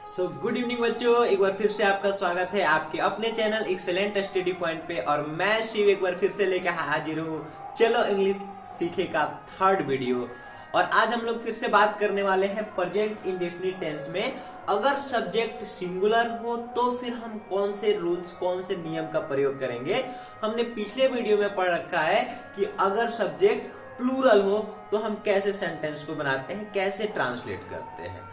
Good evening बच्चों, एक बार फिर से आपका स्वागत है आपके अपने चैनल एक्सेलेंट स्टडी पॉइंट पे। और मैं शिव एक बार फिर से लेकर हाजिर हूँ। चलो इंग्लिश सीखे का थर्ड वीडियो। और आज हम लोग फिर से बात करने वाले हैं प्रेजेंट इंडेफिनिट टेंस में अगर सब्जेक्ट सिंगुलर हो तो फिर हम कौन से रूल्स, कौन से नियम का प्रयोग करेंगे। हमने पिछले वीडियो में पढ़ रखा है कि अगर सब्जेक्ट प्लूरल हो तो हम कैसे सेंटेंस को बनाते हैं, कैसे ट्रांसलेट करते हैं।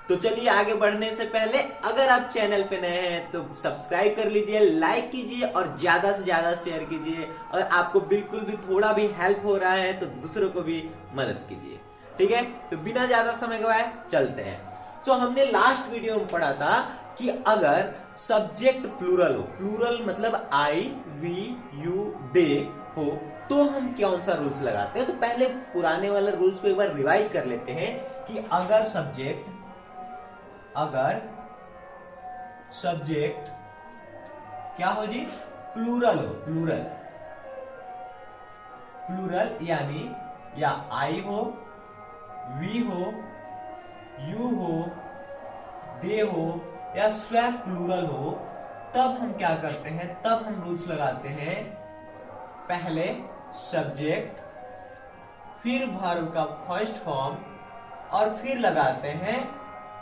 तो चलिए आगे बढ़ने से पहले अगर आप चैनल पे नए हैं तो सब्सक्राइब कर लीजिए, लाइक कीजिए और ज्यादा से ज्यादा शेयर कीजिए। और आपको बिल्कुल भी थोड़ा भी हेल्प हो रहा है तो दूसरों को भी मदद कीजिए, ठीक है। तो बिना ज्यादा समय गवाए चलते हैं। तो हमने लास्ट वीडियो में पढ़ा था कि अगर सब्जेक्ट प्लूरल हो, प्लूरल मतलब आई, वी, यू, दे हो, तो हम कौन सा रूल्स लगाते हैं। तो पहले पुराने वाले रूल्स को एक बार रिवाइज कर लेते हैं कि अगर सब्जेक्ट क्या हो जी, प्लूरल हो, प्लूरल यानी या आई हो, वी हो, यू हो, दे हो या स्वयं प्लूरल हो, तब हम क्या करते हैं, तब हम रूल्स लगाते हैं। पहले सब्जेक्ट, फिर वर्ब का फर्स्ट फॉर्म और फिर लगाते हैं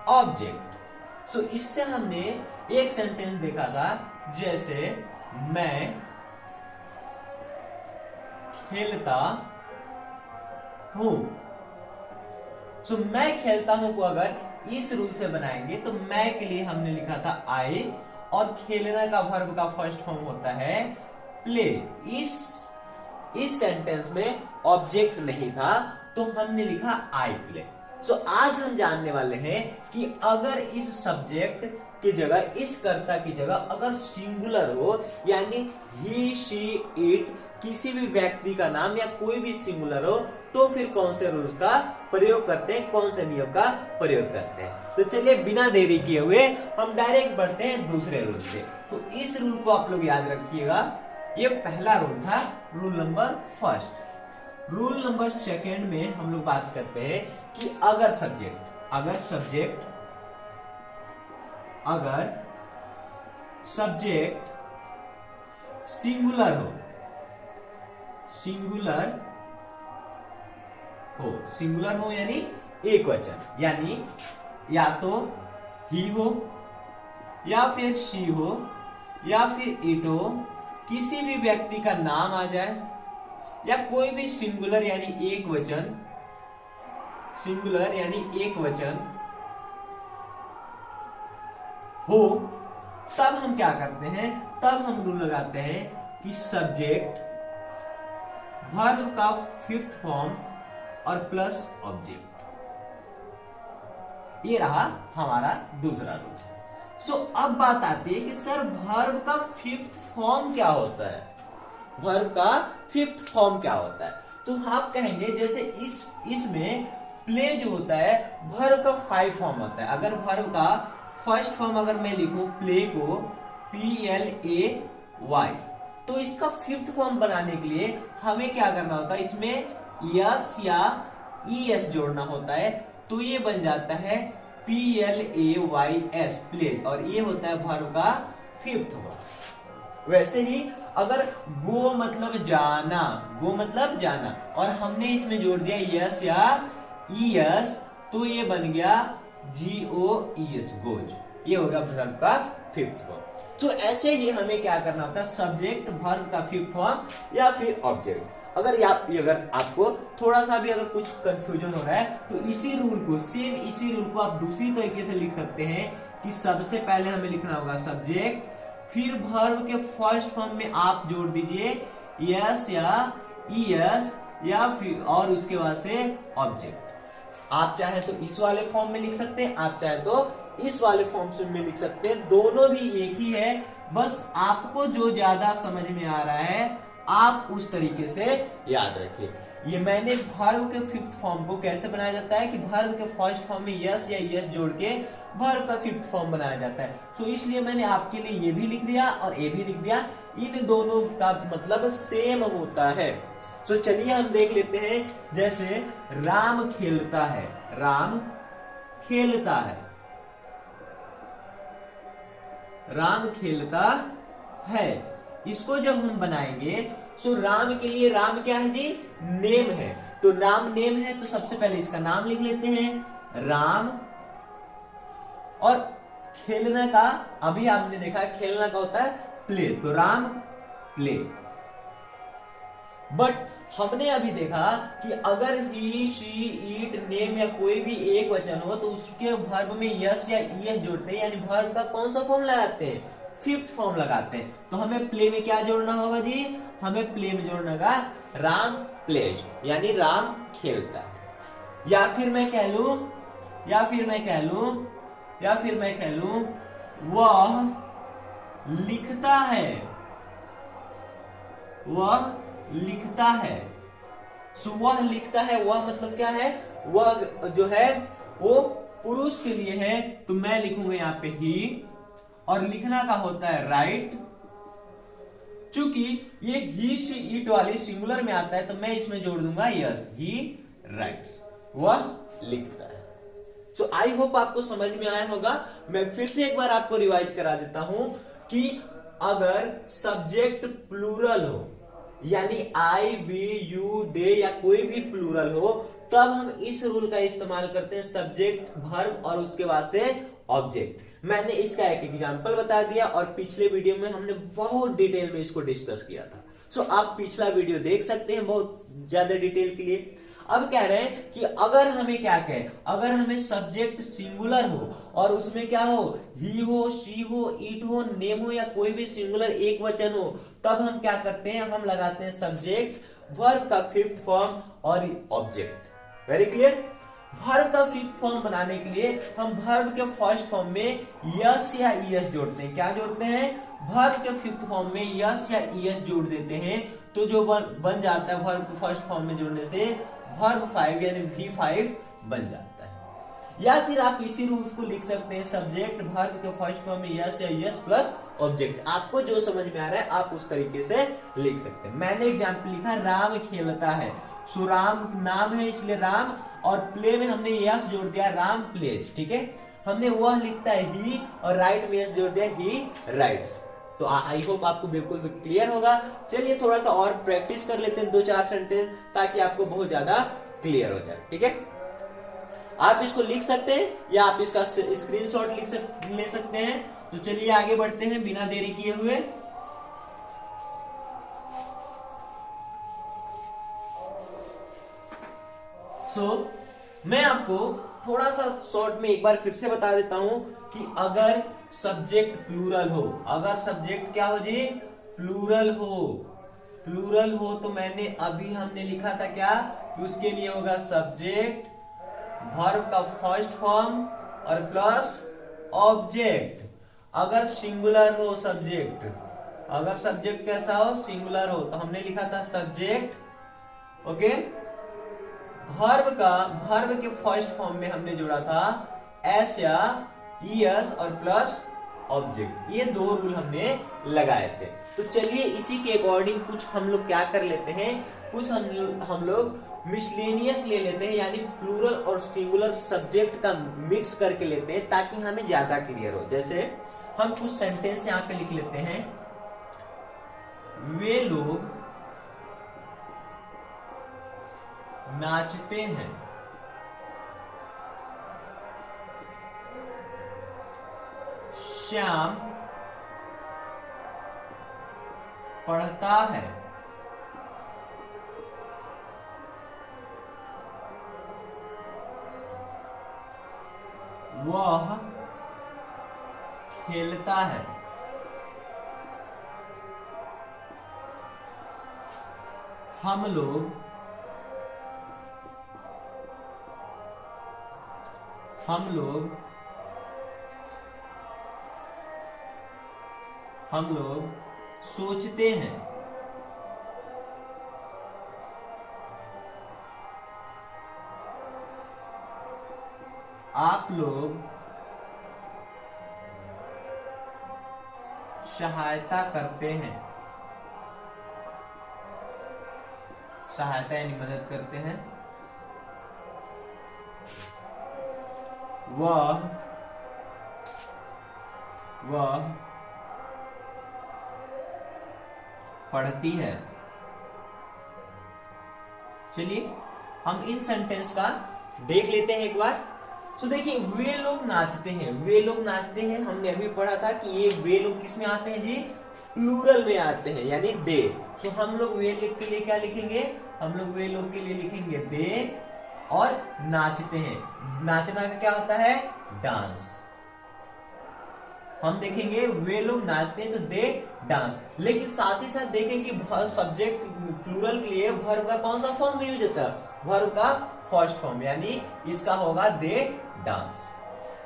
ऑब्जेक्ट। तो इससे हमने एक सेंटेंस देखा था, जैसे मैं खेलता हूं। तो मैं खेलता हूं को अगर इस रूल से बनाएंगे तो मैं के लिए हमने लिखा था आई और खेलना का वर्ब का फर्स्ट फॉर्म होता है प्ले। इस सेंटेंस में ऑब्जेक्ट नहीं था तो हमने लिखा आई प्ले। सो आज हम जानने वाले हैं कि अगर इस सब्जेक्ट की जगह, इस कर्ता की जगह अगर सिंगुलर हो यानी ही, शी, इट, किसी भी व्यक्ति का नाम या कोई भी सिंगुलर हो तो फिर कौन से रूल्स का प्रयोग करते हैं, कौन से नियम का प्रयोग करते हैं। तो चलिए बिना देरी किए हुए हम डायरेक्ट बढ़ते हैं दूसरे रूल से। तो इस रूल को आप लोग याद रखिएगा, ये पहला रूल था, rule number first. Rule number second में हम लोग बात करते हैं कि अगर सब्जेक्ट सिंगुलर हो यानी एक वचन, यानी या तो ही हो या फिर शी हो या फिर इट हो, किसी भी व्यक्ति का नाम आ जाए या कोई भी सिंगुलर यानी एक वचन हो, तब हम क्या करते हैं, तब हम रूल लगाते हैं कि सब्जेक्ट, वर्ब का फिफ्थ फॉर्म और प्लस ऑब्जेक्ट। ये रहा हमारा दूसरा रूल। सो अब बात आती है कि सर वर्ब का फिफ्थ फॉर्म क्या होता है, वर्ब का फिफ्थ फॉर्म क्या होता है। तो आप कहेंगे जैसे इसमें प्ले जो होता है वर्ब का 5 फॉर्म होता है। अगर वर्ब का फर्स्ट फॉर्म अगर मैं लिखूं प्ले को PLAY, तो इसका फिफ्थ फॉर्म बनाने के लिए हमें क्या करना होता है, इसमें यस या ES जोड़ना होता है। तो ये बन जाता है PLAYS प्ले, और ये होता है वर्ब का फिफ्थ फॉर्म। वैसे ही अगर गो मतलब जाना और हमने इसमें जोड़ दिया यस या ES, तो ये बन गया GOES, गोज। ये होगा वर्ब का फिफ्थ फॉर्म। तो ऐसे ही हमें क्या करना होता है, सब्जेक्ट, वर्ब का फिफ्थ फॉर्म या फिर ऑब्जेक्ट। अगर आपको थोड़ा सा भी अगर कुछ कंफ्यूजन हो रहा है तो इसी रूल को आप दूसरी तरीके से लिख सकते हैं कि सबसे पहले हमें लिखना होगा सब्जेक्ट, फिर वर्ब के फर्स्ट फॉर्म में आप जोड़ दीजिए यस या ES या फिर और उसके बाद से ऑब्जेक्ट। आप चाहे तो इस वाले फॉर्म में लिख सकते हैं, आप चाहे तो इस वाले फॉर्म में लिख सकते हैं, दोनों भी एक ही है। बस आपको जो ज्यादा समझ में आ रहा है आप उस तरीके से याद रखिए। ये मैंने वर्ब के फिफ्थ फॉर्म को कैसे बनाया जाता है कि वर्ब के फर्स्ट फॉर्म में यस या ES जोड़ के वर्ब का फिफ्थ फॉर्म बनाया जाता है। तो इसलिए मैंने आपके लिए ये भी लिख दिया और ये भी लिख दिया, इन दोनों का मतलब सेम होता है। तो चलिए हम देख लेते हैं, जैसे राम खेलता है, राम खेलता है। इसको जब हम बनाएंगे तो राम के लिए राम क्या है जी, नेम है, तो राम नेम है, तो सबसे पहले इसका नाम लिख लेते हैं राम। और खेलने का, अभी आपने देखा खेलना का होता है प्ले, तो राम प्ले। बट हमने अभी देखा कि अगर ही शी ईट नेम या कोई भी एक वचन हो तो उसके वर्ब में यस या ईएस जोड़ते हैं, यानी वर्ब का कौन सा फॉर्म लगाते हैं, फिफ्थ फॉर्म लगाते हैं। तो हमें प्ले में क्या जोड़ना होगा जी, हमें प्ले में जोड़ना होगा राम प्लेज, यानी राम खेलता है। या फिर मैं कह लूं वह लिखता है, वह लिखता है। सो वह लिखता है, वह मतलब क्या है, वह जो है वो पुरुष के लिए है, तो मैं लिखूंगा यहाँ पे ही। और लिखना का होता है राइट, चूंकि ये ही शी इट वाले सिंगुलर में आता है तो मैं इसमें जोड़ दूंगा यस, ही राइट्स, वह लिखता है। सो आई होप आपको समझ में आया होगा। मैं फिर से एक बार आपको रिवाइज करा देता हूं कि अगर सब्जेक्ट प्लूरल हो, यानी आई वी यू दे या कोई भी प्लूरल हो, तब हम इस रूल का इस्तेमाल करते हैं, सब्जेक्ट वर्ब और उसके बाद से ऑब्जेक्ट। मैंने इसका एक एग्जांपल बता दिया और पिछले वीडियो में हमने बहुत डिटेल में इसको डिस्कस किया था। सो आप पिछला वीडियो देख सकते हैं बहुत ज्यादा डिटेल के लिए। अब कह रहे हैं कि अगर हमें क्या कहें, अगर हमें सब्जेक्ट सिंगुलर हो और उसमें क्या हो, ही हो, शी हो, इट हो, नेम हो या कोई भी सिंगुलर एक वचन हो, तब हम क्या करते हैं, हम लगाते हैं सब्जेक्ट वर्ब का फिफ्थ फॉर्म और ऑब्जेक्ट। Very clear. वर्ब का फिफ्थ फॉर्म बनाने के लिए हम वर्ब के फर्स्ट फॉर्म में यस या ईएस जोड़ते हैं। क्या जोड़ते हैं, वर्ब के फिफ्थ फॉर्म में यस या ईएस जोड़ देते हैं, तो जो बन जाता है वर्ब के फर्स्ट फॉर्म में जोड़ने से वर्ब 5 यानी V5 बन जाता है। या फिर आप इसी रूल्स को लिख सकते हैं, सब्जेक्ट वर्ब के फर्स्ट फॉर्म में यस या ईएस प्लस ऑब्जेक्ट। आपको जो समझ में आ रहा है आप उस तरीके से लिख सकते हैं। मैंने एग्जाम्पल लिखा राम खेलता है, सो राम नाम है इसलिए राम, और प्ले में हमने यस जोड़ दिया राम प्लेज। ठीक है, हमने वह लिखता है ही और राइट में यस जोड़ दिया ही राइट। तो आई होप आपको बिल्कुल क्लियर होगा। चलिए थोड़ा सा और प्रैक्टिस कर लेते हैं 2-4 सेंटेंस, ताकि आपको बहुत ज्यादा क्लियर हो जाए। ठीक है, आप इसको लिख सकते हैं या आप इसका स्क्रीनशॉट ले सकते हैं। तो चलिए आगे बढ़ते हैं बिना देरी किए हुए। मैं आपको थोड़ा सा शॉर्ट में एक बार फिर से बता देता हूं कि अगर सब्जेक्ट प्लूरल हो, अगर सब्जेक्ट क्या हो जी, प्लूरल हो तो मैंने अभी हमने लिखा था क्या कि उसके लिए होगा सब्जेक्ट वर्ब का फर्स्ट फॉर्म और प्लस ऑब्जेक्ट। अगर सिंगुलर हो सब्जेक्ट, अगर सब्जेक्ट कैसा हो, सिंगुलर हो, तो हमने लिखा था सब्जेक्ट। ओके, वर्ब के फर्स्ट फॉर्म में हमने जोड़ा था एस या ईएस और प्लस ऑब्जेक्ट। ये 2 रूल हमने लगाए थे। तो चलिए इसी के अकॉर्डिंग कुछ हम लोग क्या कर लेते हैं, कुछ हम लोग मिसलेनियस ले लेते हैं, यानी प्लूरल और सिंगुलर सब्जेक्ट का मिक्स करके लेते हैं ताकि हमें ज्यादा क्लियर हो। जैसे हम कुछ सेंटेंस यहाँ पे लिख लेते हैं, वे लोग नाचते हैं, श्याम पढ़ता है, वह खेलता है, हम लोग सोचते हैं, आप लोग सहायता करते हैं, सहायता यानी मदद करते हैं, वह पढ़ती है। चलिए हम इन सेंटेंस का देख लेते हैं एक बार। तो देखिए, वे लोग नाचते हैं, वे लोग नाचते हैं, हमने अभी पढ़ा था कि ये वे लोग किस में आते हैं जी, प्लूरल में आते हैं, यानी दे। तो हम लोग वे लोग के लिए क्या लिखेंगे, हम लोग वे लोग के लिए लिखेंगे दे, और नाचते हैं, नाचना का क्या होता है, डांस। हम देखेंगे वे लोग नाचते हैं तो दे डांस, लेकिन साथ ही साथ देखें कि सब्जेक्ट प्लूरल के लिए वर्ब का कौन सा फॉर्म यूज होता है, वर्ब का फर्स्ट फॉर्म, यानी इसका होगा दे डांस।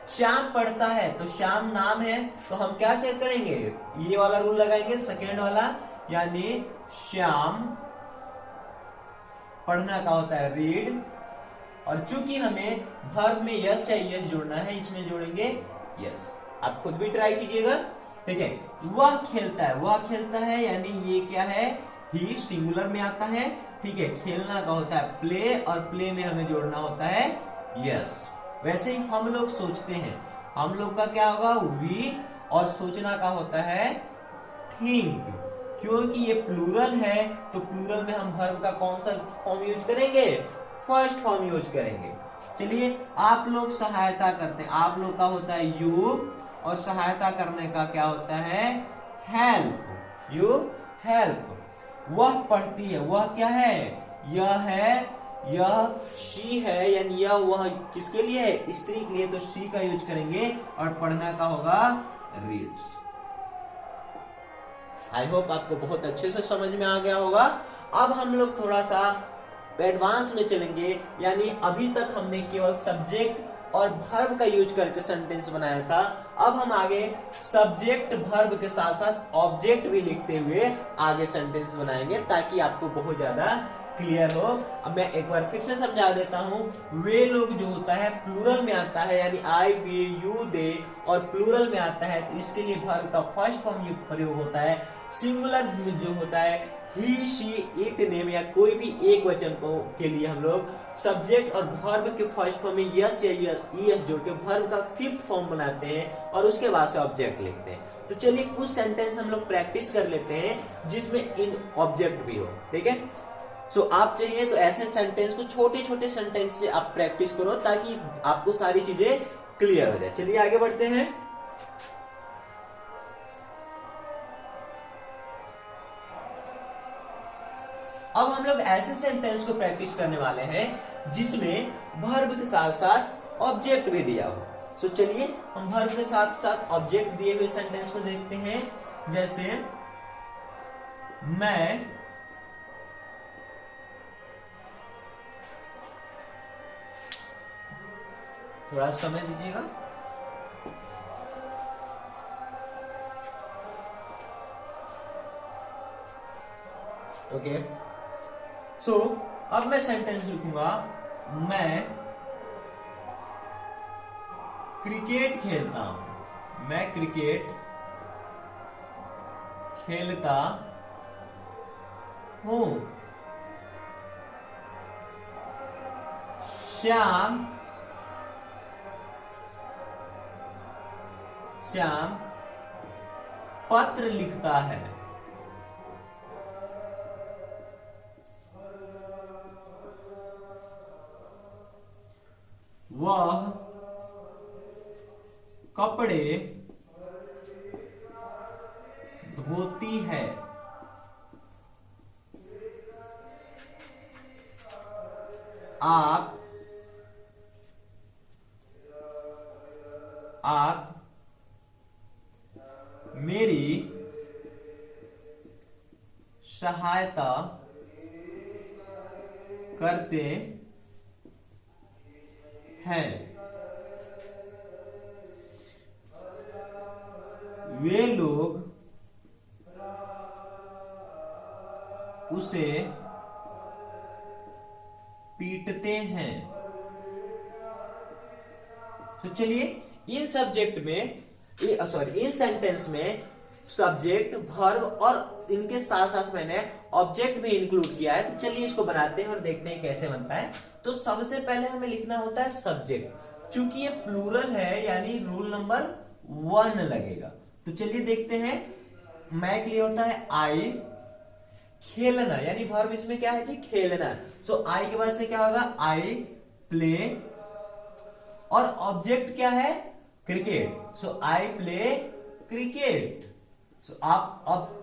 श्याम पढ़ता है, तो श्याम नाम है, तो हम क्या चेक करेंगे, ये वाला रूल लगाएंगे, सेकेंड वाला, यानी श्याम पढ़ना का होता है रीड, और चूंकि हमें वर्ब में यस या यस जोड़ना है, इसमें जोड़ेंगे यस। आप खुद भी ट्राई कीजिएगा, ठीक है। वह खेलता है, वह खेलता है, यानी ये क्या है, ही सिंगुलर में आता है, ठीक है। खेलना का होता है प्ले, और प्ले में हमें जोड़ना होता है यस। वैसे ही हम लोग सोचते हैं, हम लोग का क्या होगा, वी, और सोचना का होता है थिंक। क्योंकि ये प्लूरल है, तो प्लूरल में हम वर्ब का कौन सा फॉर्म यूज करेंगे, फर्स्ट फॉर्म यूज करेंगे। चलिए, आप लोग सहायता करते हैं, आप लोग का होता है यू, और सहायता करने का क्या होता है, हेल्प, यू हेल्प। वह पढ़ती है, वह क्या है, यह है, यह शी है, यानी यह वह किसके लिए है, स्त्री के लिए, तो शी का यूज करेंगे, और पढ़ना का होगा रीड्स। आई होप आपको बहुत अच्छे से समझ में आ गया होगा। अब हम लोग थोड़ा सा एडवांस में चलेंगे, यानी अभी तक हमने केवल सब्जेक्ट और वर्ब का यूज करके सेंटेंस बनाया था। अब हम आगे सब्जेक्ट वर्ब के साथ साथ ऑब्जेक्ट भी लिखते हुए आगे सेंटेंस बनाएंगे, ताकि आपको बहुत ज्यादा क्लियर हो। अब मैं एक बार फिर से समझा देता हूँ। वे लोग जो होता है प्लूरल में आता है, यानी आई, वी, यू, दे, और प्लूरल में आता है, तो इसके लिए वर्ब का फर्स्ट फॉर्म प्रयोग होता है। सिंगुलर जो होता है ही, शी, इट, नेम, या कोई भी एक वचन को के लिए हम लोग सब्जेक्ट और वर्ब के फर्स्ट फॉर्म में यस या यस जोड़ के वर्ब का फिफ्थ फॉर्म बनाते हैं, और उसके बाद से ऑब्जेक्ट लिखते हैं। तो चलिए कुछ सेंटेंस हम लोग प्रैक्टिस कर लेते हैं जिसमें इन ऑब्जेक्ट भी हो, ठीक है। सो आप चाहिए तो ऐसे सेंटेंस को छोटे छोटे सेंटेंस से आप प्रैक्टिस करो, ताकि आपको सारी चीजें क्लियर हो जाए। चलिए आगे बढ़ते हैं। अब हम लोग ऐसे सेंटेंस को प्रैक्टिस करने वाले हैं जिसमें वर्ब के साथ साथ ऑब्जेक्ट भी दिया हो। तो चलिए हम वर्ब के साथ साथ ऑब्जेक्ट दिए हुए सेंटेंस को देखते हैं। जैसे मैं थोड़ा समय दीजिएगा। ओके, सो अब मैं सेंटेंस लिखूंगा, मैं क्रिकेट खेलता हूं, मैं क्रिकेट खेलता हूं। श्याम पत्र लिखता है। वह कपड़े धोती है। आप मेरी सहायता करते हैं। वे लोग उसे पीटते हैं। तो चलिए इन सब्जेक्ट में इन सेंटेंस में सब्जेक्ट, वर्ब और इनके साथ साथ मैंने ऑब्जेक्ट भी इंक्लूड किया है। तो चलिए इसको बनाते हैं और देखते हैं कैसे बनता है। तो सबसे पहले हमें लिखना होता है सब्जेक्ट। चूंकि ये प्लूरल है, यानी रूल नंबर 1 लगेगा। तो चलिए देखते हैं। मैं के लिए होता है आई, खेलना, यानी वर्ब इसमें क्या है जी, खेलना। सो आई के बाद से क्या होगा, आई प्ले, और ऑब्जेक्ट क्या है, cricket. So I play cricket. So आप अब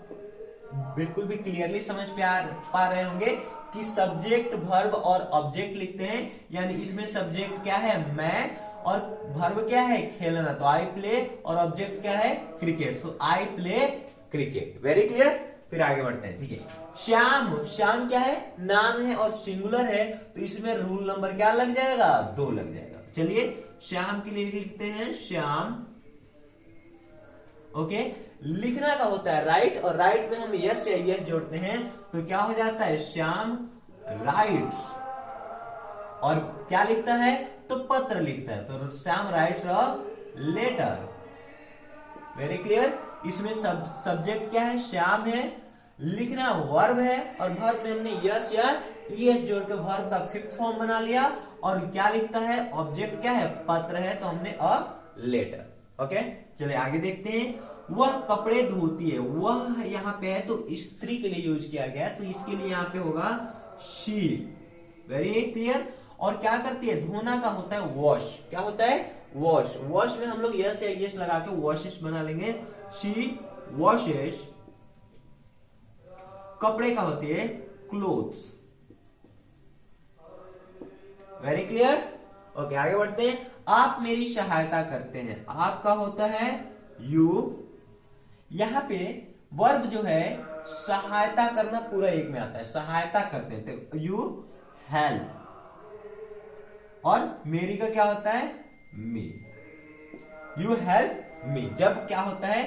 बिल्कुल भी क्लियरली समझ पा रहे होंगे कि सब्जेक्ट वर्ब और ऑब्जेक्ट लिखते हैं, यानी इसमें सब्जेक्ट क्या है, मैं, और वर्ब क्या है, खेलना। तो आई प्ले, और ऑब्जेक्ट क्या है, cricket. So I play cricket. Very clear. फिर आगे बढ़ते हैं, ठीक है। श्याम, श्याम क्या है, नाम है और सिंगुलर है, तो इसमें रूल नंबर क्या लग जाएगा, 2 लग जाएगा। चलिए श्याम के लिए लिखते हैं श्याम। ओके, लिखना का होता है राइट, और राइट में हम यस या यस जोड़ते हैं, तो क्या हो जाता है, श्याम राइट्स। और क्या लिखता है, तो पत्र लिखता है, तो Shyam writes a letter. Very clear. इसमें सब्जेक्ट क्या है, श्याम है, लिखना वर्ब है, और वर्ब में हमने यस या ईएस जोड़ के वर्ब का 5th फॉर्म बना लिया, और क्या लिखता है, ऑब्जेक्ट क्या है, पत्र है, तो हमने अ लेटर। ओके, चलिए आगे देखते हैं। वह कपड़े धोती है, वह यहाँ पे है तो स्त्री के लिए यूज किया गया है, तो इसके लिए यहाँ पे होगा शी। Very clear. और क्या करती है, धोना का होता है वॉश। क्या होता है, वॉश। वॉश में हम लोग यस या यस लगा के वॉशेस बना लेंगे। She washes. कपड़े का होती है क्लोथ्स। Very clear. ओके, आगे बढ़ते हैं। आप मेरी सहायता करते हैं, आपका होता है यू। यहां पे वर्ब जो है सहायता करना पूरा एक में आता है, सहायता करते हैं, तो यू हेल्प। और मेरी का क्या होता है, मी। You help me. जब क्या होता है,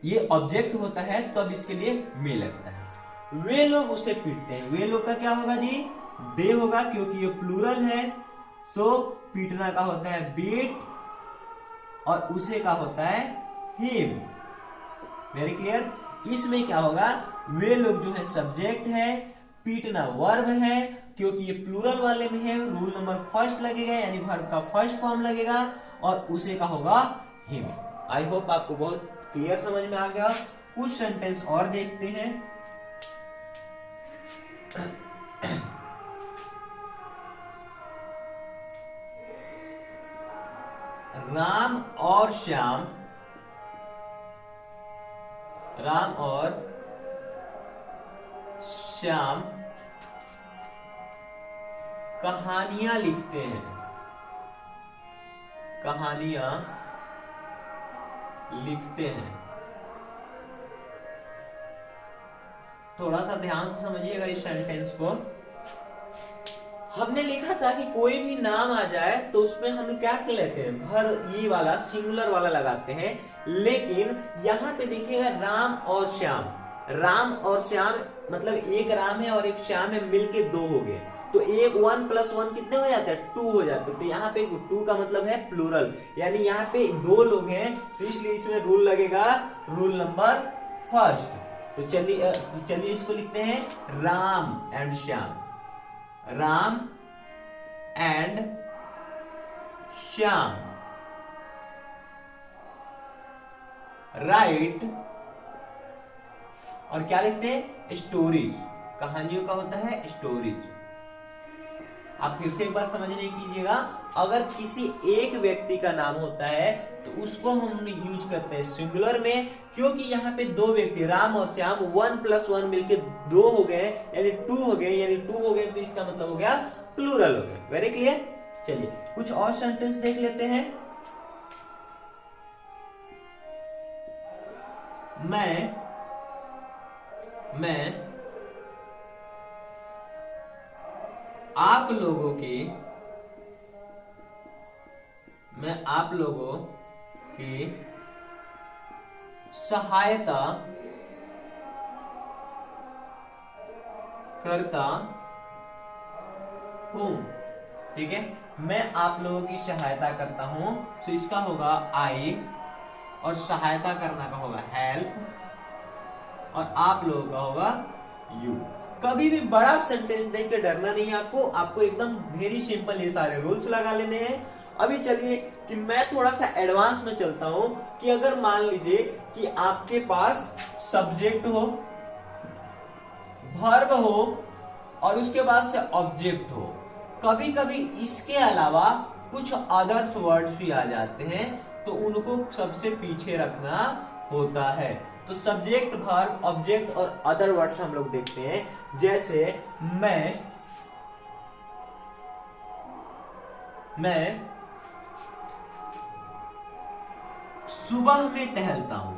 ये ऑब्जेक्ट होता है, तब तो इसके लिए मी लगता है। वे लोग उसे पीटते हैं, वे लोग का क्या होगा जी, दे होगा, क्योंकि ये प्लूरल है। सो पीटना का होता है बीट, और उसे का होता है हिम। Very clear. इसमें क्या होगा, वे लोग जो है सब्जेक्ट है, पीटना वर्ब है, क्योंकि ये प्लूरल वाले में है, रूल नंबर 1st लगेगा, यानी वर्ब का 1st फॉर्म लगेगा, और उसे का होगा हिम। आई होप आपको बहुत क्लियर समझ में आ गया। कुछ सेंटेंस और देखते हैं। राम और श्याम, राम और श्याम कहानियां लिखते हैं, कहानियां लिखते हैं। थोड़ा सा ध्यान से समझिएगा इस सेंटेंस को। हमने लिखा था कि कोई भी नाम आ जाए तो उसमें हम क्या लेते हैं, भर ये वाला सिंगुलर वाला लगाते हैं, लेकिन यहाँ पे देखिएगा राम और श्याम, राम और श्याम मतलब एक राम है और एक श्याम है, मिलके 2 हो गए, तो एक 1 + 1 कितने हो जाते हैं, 2 हो जाते हैं। तो यहाँ पे 2 का मतलब है प्लूरल, यानी यहाँ पे 2 लोग हैं, तो इसलिए इसमें रूल लगेगा, रूल नंबर 1st। तो चलिए इसको लिखते हैं Ram and Shyam, Ram and Shyam right, और क्या लिखते हैं, स्टोरीज। कहानियों का होता है स्टोरीज। आप फिर से एक बार समझने कीजिएगा, अगर किसी एक व्यक्ति का नाम होता है तो उसको हम यूज करते हैं सिंगुलर में, क्योंकि यहाँ पे 2 व्यक्ति राम और श्याम 1 + 1 मिलके 2 हो गए, यानी 2 हो गए, यानी 2 हो गए, तो इसका मतलब हो गया प्लूरल हो गया। Very clear. चलिए कुछ और सेंटेंस देख लेते हैं। मैं आप लोगों की सहायता करता हूं। ठीक है, मैं आप लोगों की सहायता करता हूं, तो इसका होगा आई, और सहायता करना का होगा हेल्प, और आप लोगों का होगा यू। कभी भी बड़ा सेंटेंस देख के डरना नहीं है आपको एकदम वेरी सिंपल ये सारे रूल्स लगा लेने हैं, अभी चलिए कि मैं थोड़ा सा एडवांस में चलता हूं कि अगर मान लीजिए कि आपके पास सब्जेक्ट हो, वर्ब हो और उसके बाद से ऑब्जेक्ट हो, कभी कभी इसके अलावा कुछ अदर्स वर्ड्स भी आ जाते हैं तो उनको सबसे पीछे रखना होता है। तो सब्जेक्ट, वर्ब, ऑब्जेक्ट और अदर वर्ड्स हम लोग देखते हैं। जैसे मैं सुबह में टहलता हूं,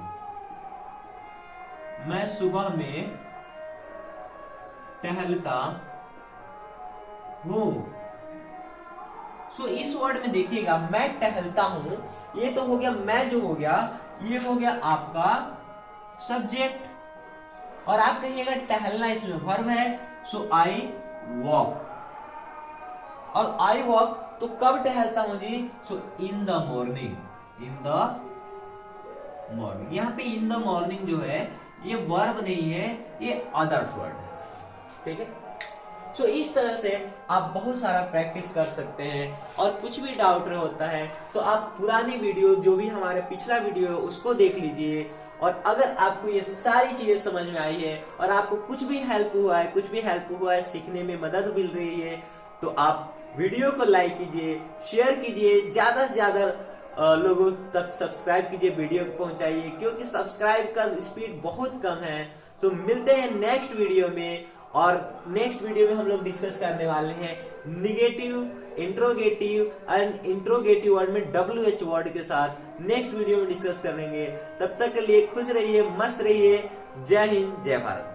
मैं सुबह में टहलता हूं। सो इस वर्ड में देखिएगा, मैं टहलता हूं, ये तो हो गया मैं, जो हो गया ये हो गया आपका सब्जेक्ट। और आप कहिएगा टहलना इसमें वर्ब है, सो आई वॉक। और आई वॉक तो कब टहलता हूं जी? So in the morning, in the morning. यहाँ पे इन द मॉर्निंग जो है ये वर्ब नहीं है, ये अदर्स वर्ड है, ठीक है। सो इस तरह से आप बहुत सारा प्रैक्टिस कर सकते हैं। और कुछ भी डाउट होता है तो आप पुरानी वीडियो, जो भी हमारे पिछला वीडियो है उसको देख लीजिए। और अगर आपको ये सारी चीजें समझ में आई है और आपको कुछ भी हेल्प हुआ है, सीखने में मदद मिल रही है, तो आप वीडियो को लाइक कीजिए, शेयर कीजिए, ज्यादा से ज्यादा लोगों तक सब्सक्राइब कीजिए, वीडियो को पहुंचाइए, क्योंकि सब्सक्राइब का स्पीड बहुत कम है। तो मिलते हैं नेक्स्ट वीडियो में। और नेक्स्ट वीडियो में हम लोग डिस्कस करने वाले हैं negative, interrogative and interrogative word में WH वर्ड के साथ नेक्स्ट वीडियो में डिस्कस करेंगे। तब तक के लिए खुश रहिए, मस्त रहिए। जय हिंद, जय भारत।